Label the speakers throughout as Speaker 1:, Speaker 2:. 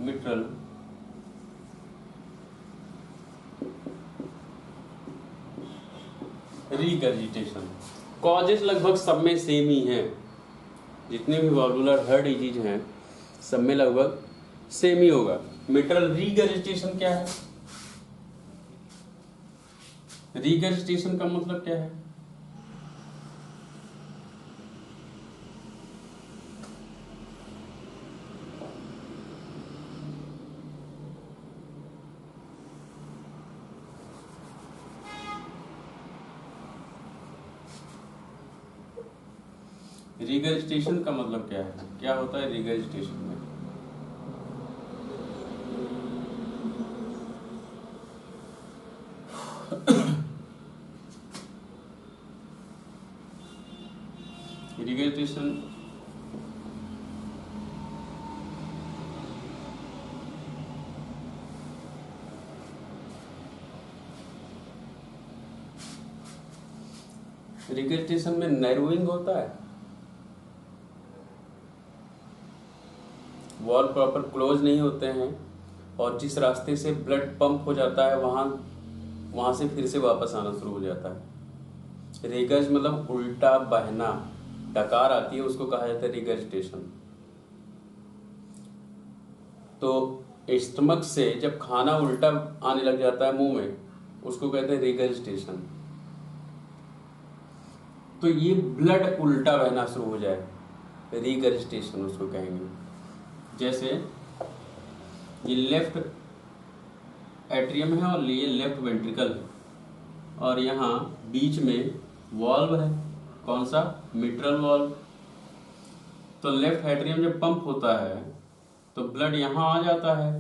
Speaker 1: Mitral regurgitation. Causes लगभग सब में सेम ही हैं, जितने भी वॉल्वुलर हार्ट डिजीज हैं सब में लगभग सेम ही होगा। मिट्रल रिगर्जिटेशन क्या है? रिगर्जिटेशन का मतलब क्या है? रिगर्जिटेशन का मतलब क्या है? क्या होता है रिगर्जिटेशन में? रिगर्जिटेशन रिगर्जिटेशन में नैरोइंग होता है, वॉल प्रॉपर क्लोज नहीं होते हैं, और जिस रास्ते से ब्लड पंप हो जाता है वहां से फिर से वापस आना शुरू हो जाता है। रिगर्ज मतलब उल्टा बहना, डकार आती है उसको कहा जाता है रिगर्जिटेशन। तो स्टमक से जब खाना उल्टा आने लग जाता है मुंह में, उसको कहते हैं रिगर्जिटेशन। तो ये ब्लड उल्टा बहना शुरू हो जाए, रिगर्जिटेशन उसको कहेंगे। जैसे ये लेफ्ट एट्रियम है और ये लेफ्ट वेंट्रिकल है, और यहाँ बीच में वॉल्व है, कौन सा? Mitral valve. तो लेफ्ट एट्रियम जब पंप होता है तो ब्लड यहाँ आ जाता है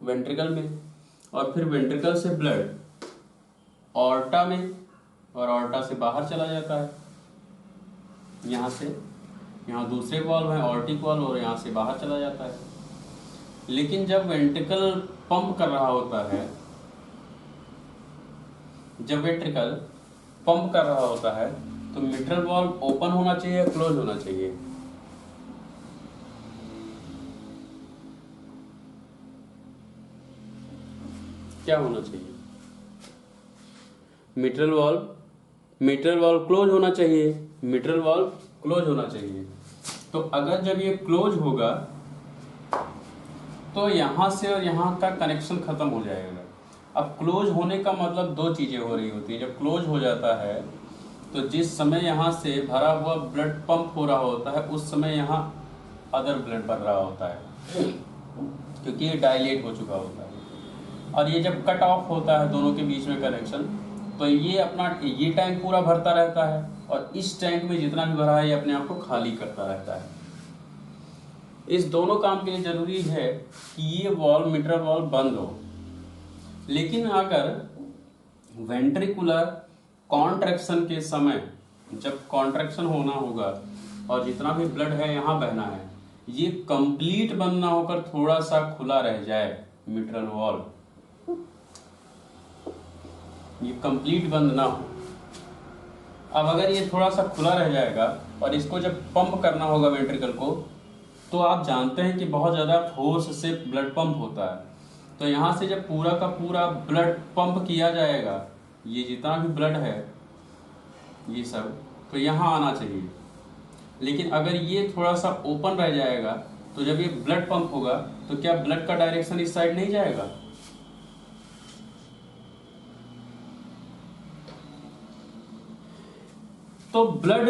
Speaker 1: वेंट्रिकल में, और फिर वेंट्रिकल से ब्लड ऑर्टा में, और ऑर्टा से बाहर चला जाता है यहाँ से। यहाँ दूसरे वॉल्व है ऑर्टिक वॉल्व, और यहाँ से बाहर चला जाता है। लेकिन जब वेंट्रिकल पंप कर रहा होता है, जब वेंट्रिकल पंप कर रहा होता है तो मिट्रल वॉल्व ओपन होना चाहिए या क्लोज होना चाहिए? क्या होना चाहिए? मिट्रल वॉल्व क्लोज होना चाहिए, मिट्रल वॉल्व क्लोज होना चाहिए। तो अगर जब ये क्लोज होगा तो यहां से और यहां का कनेक्शन खत्म हो जाएगा। अब क्लोज होने का मतलब दो चीजें हो रही होती है। जब क्लोज हो जाता है तो जिस समय यहाँ से भरा हुआ ब्लड पंप हो रहा होता है उस समय यहाँ अदर ब्लड बढ़ रहा होता है, क्योंकि ये डायलेट हो चुका होता है। और ये जब कट ऑफ होता है दोनों के बीच में कनेक्शन, तो ये टैंक पूरा भरता रहता है, और इस टैंक में जितना भी भरा है ये अपने आप को खाली करता रहता है। इस दोनों काम के लिए जरूरी है कि ये वॉल्व, मिट्रल वॉल्व बंद हो। लेकिन अगर वेंट्रिकुलर कॉन्ट्रैक्शन के समय, जब कॉन्ट्रैक्शन होना होगा और जितना भी ब्लड है यहाँ बहना है, ये कंप्लीट बंद ना होकर थोड़ा सा खुला रह जाए मिट्रल वॉल्व, ये कंप्लीट बंद ना हो। अब अगर ये थोड़ा सा खुला रह जाएगा और इसको जब पंप करना होगा वेंट्रिकल को, तो आप जानते हैं कि बहुत ज़्यादा फोर्स से ब्लड पंप होता है। तो यहाँ से जब पूरा का पूरा ब्लड पंप किया जाएगा, ये जितना भी ब्लड है ये सब, तो यहाँ आना चाहिए। लेकिन अगर ये थोड़ा सा ओपन रह जाएगा तो जब ये ब्लड पंप होगा तो क्या ब्लड का डायरेक्शन इस साइड नहीं जाएगा? तो ब्लड